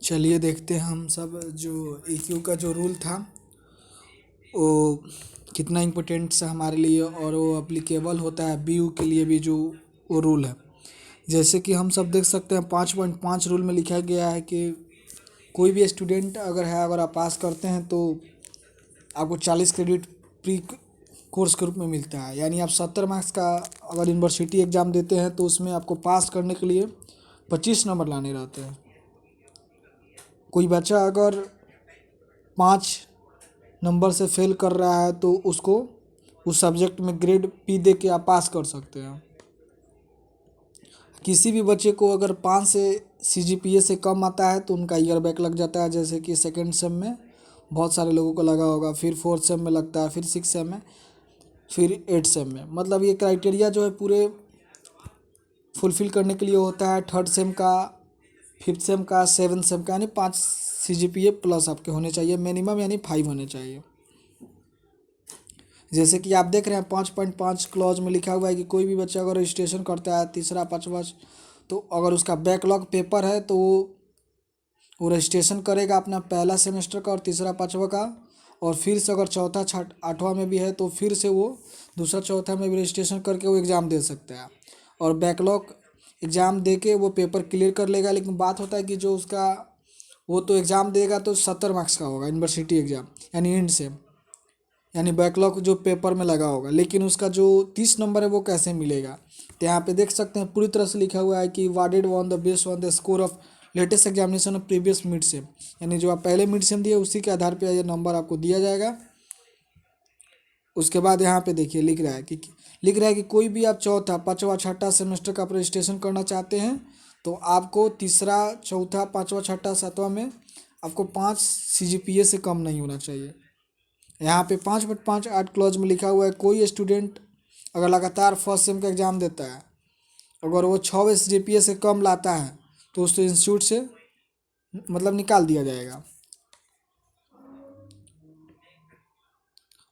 चलिए देखते हैं हम सब जो EQ का जो रूल था वो कितना इम्पोर्टेंट है हमारे लिए और वो अप्लीकेबल होता है BU के लिए भी जो वो रूल है। जैसे कि हम सब देख सकते हैं 5.5 रूल में लिखा गया है कि कोई भी स्टूडेंट अगर आप पास करते हैं तो आपको 40 क्रेडिट प्री कोर्स के रूप में मिलता है। यानी आप 70 मार्क्स का अगर यूनिवर्सिटी एग्ज़ाम देते हैं तो उसमें आपको पास करने के लिए 25 नंबर लाने रहते हैं। कोई बच्चा अगर 5 नंबर से फेल कर रहा है तो उसको उस सब्जेक्ट में ग्रेड P दे के आप पास कर सकते हैं। किसी भी बच्चे को अगर 5 से CGPA से कम आता है तो उनका ईयर बैक लग जाता है। जैसे कि सेकेंड सेम में बहुत सारे लोगों को लगा होगा, फिर फोर्थ सेम में लगता है, फिर सिक्स सेम में, फिर एट सेम में। मतलब ये क्राइटेरिया जो है पूरे फुलफ़िल करने के लिए होता है। थर्ड सेम का, फिफ्थ सेम का, सेवन सेम का, यानी 5 CGPA प्लस आपके होने चाहिए मिनिमम, यानी 5 होने चाहिए। जैसे कि आप देख रहे हैं 5.5 क्लॉज में लिखा हुआ है कि कोई भी बच्चा अगर रजिस्ट्रेशन करता है तीसरा पाँचवा, तो अगर उसका बैकलॉग पेपर है तो वो रजिस्ट्रेशन करेगा अपना पहला सेमेस्टर का और तीसरा पाँचवा का, और फिर से अगर चौथा छठ आठवां में भी है तो फिर से वो दूसरा चौथा में भी रजिस्ट्रेशन करके वो एग्ज़ाम दे सकता है और बैकलॉग एग्ज़ाम दे के वो पेपर क्लियर कर लेगा। लेकिन बात होता है कि जो उसका वो तो एग्ज़ाम देगा तो 70 मार्क्स का होगा यूनिवर्सिटी एग्ज़ाम, यानी इंड से, यानी बैकलॉग जो पेपर में लगा होगा। लेकिन उसका जो 30 नंबर है वो कैसे मिलेगा? तो यहाँ पे देख सकते हैं पूरी तरह से लिखा हुआ है कि awarded on the based on the score of latest examination of previous mid sem, यानी जो आप पहले मिड सेम दिए उसी के आधार पे ये नंबर आपको दिया जाएगा। उसके बाद यहाँ पे देखिए लिख रहा है कि कोई भी आप चौथा पाँचवा छठा सेमेस्टर का आप रजिस्ट्रेशन करना चाहते हैं तो आपको तीसरा चौथा पाँचवा छठा सातवां में आपको 5 CGPA से कम नहीं होना चाहिए। यहाँ पे 5.5 क्लॉज में लिखा हुआ है कोई स्टूडेंट अगर लगातार फर्स्ट सेम का एग्ज़ाम देता है, अगर वो 6 CGPA से कम लाता है तो उसको इंस्टीट्यूट से मतलब निकाल दिया जाएगा।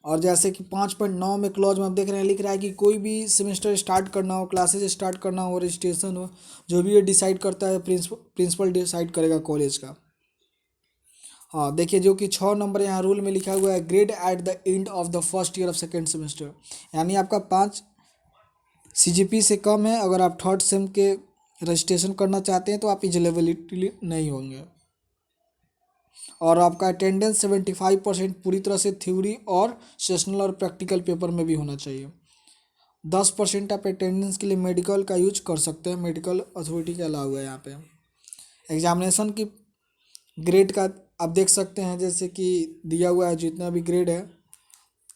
और जैसे कि 5.9 में क्लॉज में आप देख रहे हैं लिख रहा है कि कोई भी सेमेस्टर स्टार्ट करना हो, क्लासेज स्टार्ट करना हो, रजिस्ट्रेशन हो, जो भी ये डिसाइड करता है प्रिंसिपल डिसाइड करेगा कॉलेज का। हाँ देखिए, जो कि 6 नंबर यहाँ रूल में लिखा हुआ है grade at the end of the first year of second semester, यानी आपका 5 CGP से कम है अगर आप थर्ड सेम के रजिस्ट्रेशन करना चाहते हैं तो आप एलिजिबिलिटी नहीं होंगे। और आपका अटेंडेंस 75% पूरी तरह से थ्योरी और सेशनल और प्रैक्टिकल पेपर में भी होना चाहिए। 10% आप अटेंडेंस के लिए मेडिकल का यूज कर सकते हैं, मेडिकल अथॉरिटी का अलाउ है यहाँ पे। एग्जामिनेशन की ग्रेड का आप देख सकते हैं जैसे कि दिया हुआ है जितना भी ग्रेड है,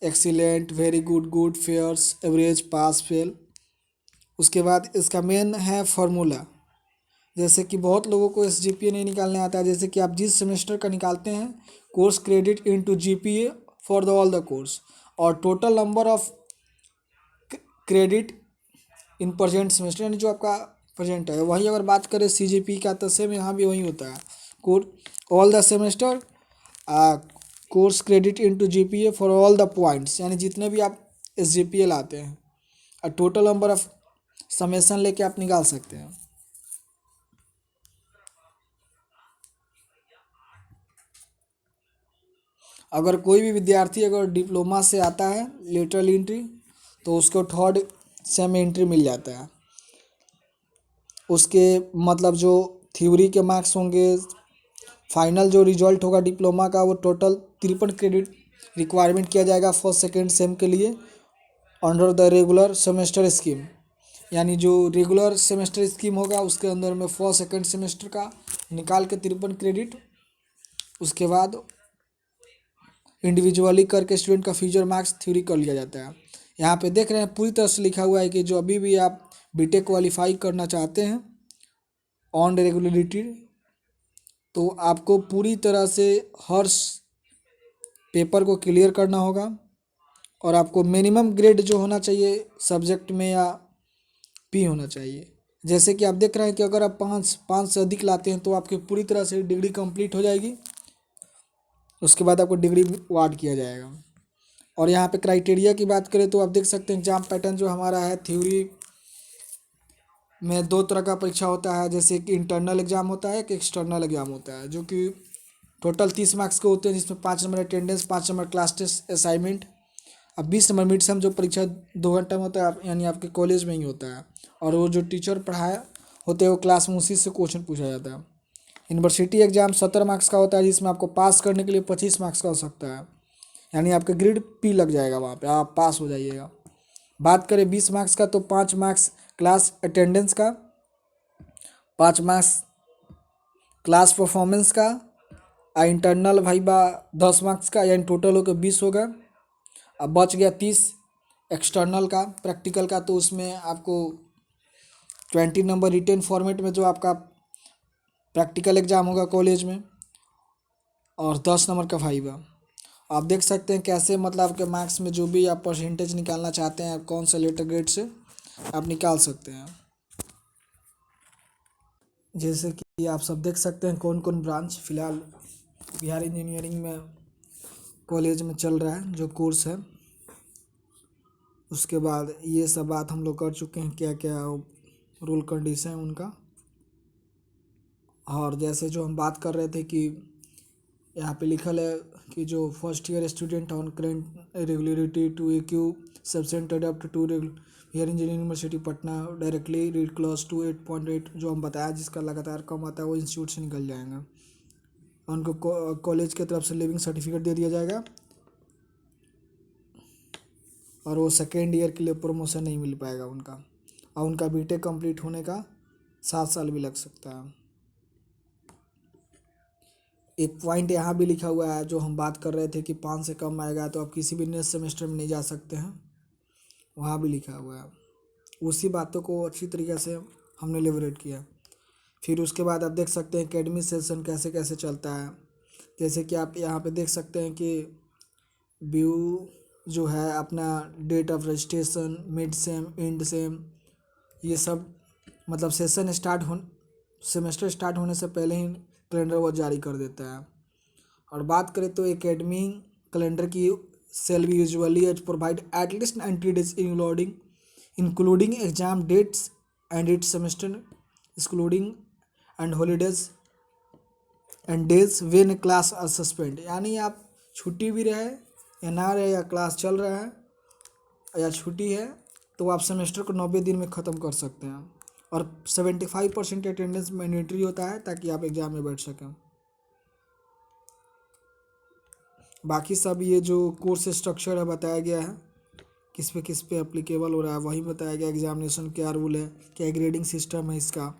excellent, very good, good, fairs, average, pass, fail. उसके बाद इसका मेन है फार्मूला। जैसे कि बहुत लोगों को SGPA नहीं निकालने आता है। जैसे कि आप जिस सेमेस्टर का निकालते हैं course credit into GPA for the all the course, और total number of credit in present semester, यानी जो आपका प्रेजेंट है। वही अगर बात करें CGP का तो सेम यहाँ भी वही होता है, core all the semester course credit into GPA for all the points, यानी जितने भी आप SGPA लाते हैं और टोटल नंबर ऑफ समेसन लेके आप निकाल सकते हैं। अगर कोई भी विद्यार्थी अगर डिप्लोमा से आता है लेटरल एंट्री तो उसको थर्ड सेम एंट्री मिल जाता है। उसके मतलब जो थ्योरी के मार्क्स होंगे, फाइनल जो रिजल्ट होगा डिप्लोमा का, वो टोटल 53 क्रेडिट रिक्वायरमेंट किया जाएगा फर्स्ट सेकेंड सेम के लिए under the regular semester scheme. यानी जो रेगुलर सेमेस्टर स्कीम होगा उसके अंदर में फर्स्ट सेकेंड सेमेस्टर का निकाल के 53 क्रेडिट, उसके बाद इंडिविजुअली करके स्टूडेंट का फ्यूचर मार्क्स थ्योरी कर लिया जाता है। यहाँ पे देख रहे हैं पूरी तरह से लिखा हुआ है कि जो अभी भी आप BTech क्वालिफाई करना चाहते हैं ऑन रेगुलरिटी, तो आपको पूरी तरह से हर पेपर को क्लियर करना होगा और आपको मिनिमम ग्रेड जो होना चाहिए सब्जेक्ट में या P होना चाहिए। जैसे कि आप देख रहे हैं कि अगर आप पाँच से अधिक लाते हैं तो आपकी पूरी तरह से डिग्री कंप्लीट हो जाएगी, उसके बाद आपको डिग्री अवार्ड किया जाएगा। और यहाँ पे क्राइटेरिया की बात करें तो आप देख सकते हैं एग्जाम पैटर्न जो हमारा है, थ्योरी में दो तरह का परीक्षा होता है, जैसे कि इंटरनल एग्ज़ाम होता है, एक एक्सटर्नल एग्ज़ाम होता है, जो कि टोटल 30 मार्क्स के होते हैं, जिसमें 5 number attendance, 5 number class test assignment. अब 20 नंबर मिड सम जो परीक्षा 2 घंटा में होता है, यानी आपके कॉलेज में ही होता है। और वो जो टीचर पढ़ाया होते हैं वो क्लास में उसी से क्वेश्चन पूछा जाता है। यूनिवर्सिटी एग्ज़ाम 70 मार्क्स का होता है, जिसमें आपको पास करने के लिए 25 मार्क्स का हो सकता है, यानी आपका ग्रेड P लग जाएगा, वहाँ पे आप पास हो जाइएगा। बात करें 20 मार्क्स का, तो 5 मार्क्स क्लास अटेंडेंस का, 5 मार्क्स क्लास परफॉर्मेंस का, और इंटरनल वाइवा 10 मार्क्स का, यानी टोटल होकर 20 होगा। अब बच गया 30 एक्सटर्नल का, प्रैक्टिकल का, तो उसमें आपको 20 नंबर रिटेन फॉर्मेट में जो आपका प्रैक्टिकल एग्ज़ाम होगा कॉलेज में, और 10 नंबर का वाइवा। आप देख सकते हैं कैसे मतलब आपके मार्क्स में जो भी आप परसेंटेज निकालना चाहते हैं, कौन सा लेटर ग्रेड से आप निकाल सकते हैं। जैसे कि आप सब देख सकते हैं कौन कौन ब्रांच फ़िलहाल बिहार इंजीनियरिंग में कॉलेज में चल रहा है, जो कोर्स है। उसके बाद ये सब बात हम लोग कर चुके हैं, क्या क्या रूल कंडीशन है उनका। और जैसे जो हम बात कर रहे थे कि यहाँ पे लिखल है कि जो first year student on current regularity to AQ subsequent adept to Bihar Engineering University Patna directly read class to 8.8, जो हम बताया जिसका लगातार कम आता है वो इंस्टीट्यूट से निकल जाएगा। उनको कॉलेज की तरफ से लिविंग सर्टिफिकेट दे दिया जाएगा, और वो सेकेंड ईयर के लिए प्रमोशन नहीं मिल पाएगा उनका, और उनका BTech कंप्लीट होने का 7 साल भी लग सकता है। एक पॉइंट यहाँ भी लिखा हुआ है, जो हम बात कर रहे थे कि 5 से कम आएगा तो आप किसी भी नेक्स्ट सेमेस्टर में नहीं जा सकते हैं, वहाँ भी लिखा हुआ है। उसी बातों को अच्छी तरीके से हमने एलिबरेट किया। फिर उसके बाद आप देख सकते हैं एकेडमी सेशन कैसे कैसे चलता है। जैसे कि आप यहाँ पे देख सकते हैं कि व्यू जो है अपना date of registration, mid sem, end sem, ये सब मतलब सेमेस्टर स्टार्ट होने से पहले ही कैलेंडर वो जारी कर देता है। और बात करें तो एकेडमी कैलेंडर की shall be usually at provide at least 90 days including exam dates and its semester excluding and holidays and days when class are suspend, यानी आप छुट्टी भी रहे या ना रहे, या क्लास चल रहा है या छुट्टी है, तो आप सेमेस्टर को 90 दिन में ख़त्म कर सकते हैं। और 75% अटेंडेंस मैंडेटरी होता है ताकि आप एग्ज़ाम में बैठ सकें। बाकी सब ये जो कोर्स स्ट्रक्चर है बताया गया है, किस पे अप्लीकेबल हो रहा है वही बताया गया। एग्जामिनेशन क्या रूल है, क्या ग्रेडिंग सिस्टम है इसका,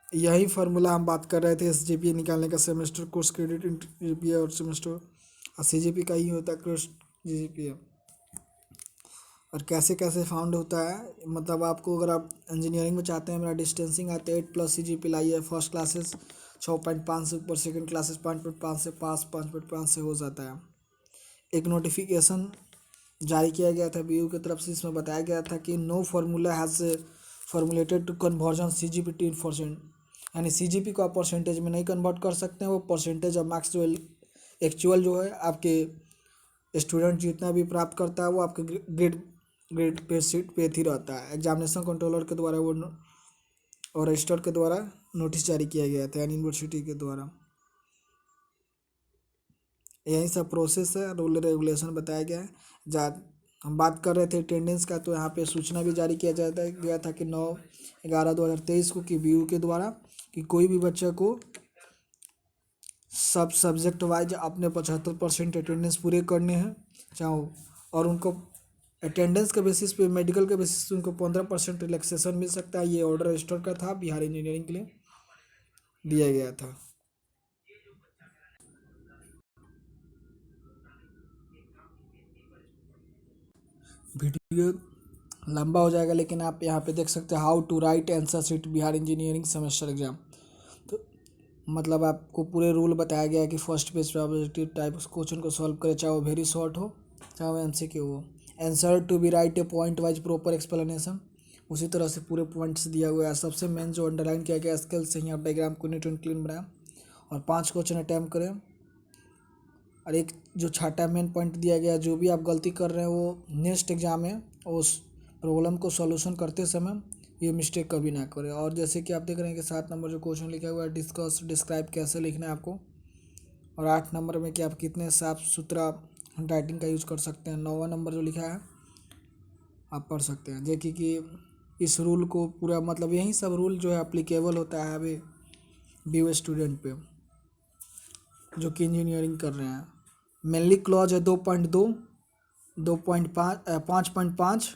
यही फार्मूला हम बात कर रहे थे SGPA निकालने का। सेमेस्टर कोर्स क्रेडिट GPA और सेमेस्टर और CGP का ही होता है कोर्स GPA। और कैसे कैसे फाउंड होता है, मतलब आपको अगर आप इंजीनियरिंग में चाहते हैं मेरा डिस्टेंसिंग आते 8+ CGP लाइए, फर्स्ट क्लासेस 6.5 से ऊपर, सेकेंड क्लासेस 5.5 से पास, 5.5 से हो जाता है। एक नोटिफिकेशन जारी किया गया था BU की तरफ से, इसमें बताया गया था कि no formula has formulated to conversion CGP to %, यानी CGP को आप परसेंटेज में नहीं कन्वर्ट कर सकते हैं। वो परसेंटेज ऑफ मार्क्स जो एक्चुअल जो है आपके स्टूडेंट जितना भी प्राप्त करता है वो आपके ग्रेड पे सीट पे ही रहता है। एग्जामिनेशन कंट्रोलर के द्वारा वो और रजिस्टर के द्वारा नोटिस जारी किया गया था, यानी यूनिवर्सिटी के द्वारा। यही सब प्रोसेस है, रूल रेगुलेशन बताया गया है। जा हम बात कर रहे थे अटेंडेंस का, तो यहाँ पे सूचना भी जारी किया जाता गया था कि 9/11/2023 को कि BU के द्वारा कि कोई भी बच्चे को सब सब्जेक्ट वाइज अपने 75% अटेंडेंस पूरे करने हैं चाहो, और उनको अटेंडेंस के बेसिस पे, मेडिकल के बेसिस पे उनको 15% रिलैक्सेशन मिल सकता है। ये ऑर्डर रजिस्टर का था, बिहार इंजीनियरिंग के लिए दिया गया था। वीडियो लंबा हो जाएगा, लेकिन आप यहाँ पे देख सकते हैं how to write answer sheet Bihar engineering semester exam. तो मतलब आपको पूरे रूल बताया गया है कि फर्स्ट पेज पे ऑब्जेक्टिव टाइप क्वेश्चन को सॉल्व करें, चाहे वो वेरी शॉर्ट हो चाहे वो MCQ हो। Answer to be write a point wise proper explanation, उसी तरह से पूरे पॉइंट्स दिया हुआ है। सबसे मेन जो अंडरलाइन किया गया स्केल से ही आप डायग्राम को नीट एंड क्लीन बनाएं और 5 क्वेश्चन अटैम्प्ट करें। और एक जो छठा मेन पॉइंट दिया गया, जो भी आप गलती कर रहे हैं वो नेक्स्ट एग्जाम में उस प्रॉब्लम को सॉल्यूशन करते समय ये मिस्टेक कभी ना करें। और जैसे कि आप देख रहे हैं कि 7 नंबर जो क्वेश्चन लिखा हुआ है डिस्कस डिस्क्राइब कैसे लिखना है आपको, और 8 नंबर में कि आप कितने साफ सुथरा राइटिंग का यूज कर सकते हैं। 9वां नंबर जो लिखा है आप पढ़ सकते हैं। देखिए कि इस रूल को पूरा मतलब यही सब रूल जो है अप्लीकेबल होता है अभी बीओ स्टूडेंट पे जो कि इंजीनियरिंग कर रहे हैं। मेनली क्लॉज है 2.2, 2.5, 5.5।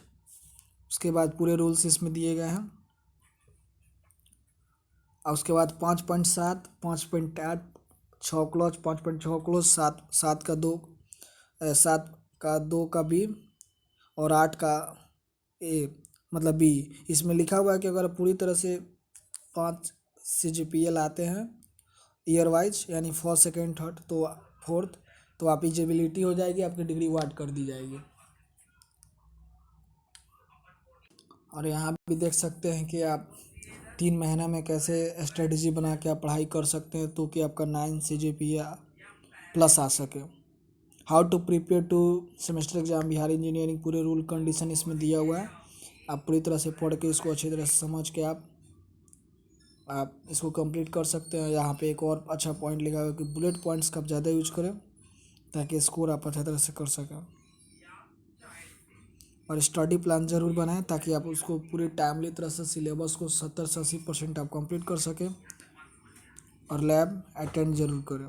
उसके बाद पूरे रूल्स इसमें दिए गए हैं। और उसके बाद 5.7, 5.8, 6 क्लॉज, 5.6 क्लॉज, 7 का बी, और 8 का ए मतलब बी। इसमें लिखा हुआ है कि अगर पूरी तरह से 5 CGPA आते हैं ईयर वाइज, यानी फर्स्ट सेकेंड थर्ड तो फोर्थ, तो आप एलिजिबिलिटी हो जाएगी, आपकी डिग्री अवार्ड कर दी जाएगी। और यहाँ भी देख सकते हैं कि आप 3 महीना में कैसे स्ट्रेटजी बना के आप पढ़ाई कर सकते हैं तो कि आपका 9 CGPA प्लस आ सके। How to prepare to semester exam Bihar engineering, पूरे रूल कंडीशन इसमें दिया हुआ है। आप पूरी तरह से पढ़ के इसको अच्छी तरह से समझ के आप इसको कंप्लीट कर सकते हैं। यहाँ पे एक और अच्छा पॉइंट लिखा हुआ है कि बुलेट पॉइंट्स का आप ज़्यादा यूज करें ताकि स्कोर आप अच्छी तरह से कर सकें। और स्टडी प्लान ज़रूर बनाएं ताकि आप उसको पूरी टाइमली तरह से सिलेबस को 70 से 80% आप कंप्लीट कर सकें। और लैब अटेंड ज़रूर करें।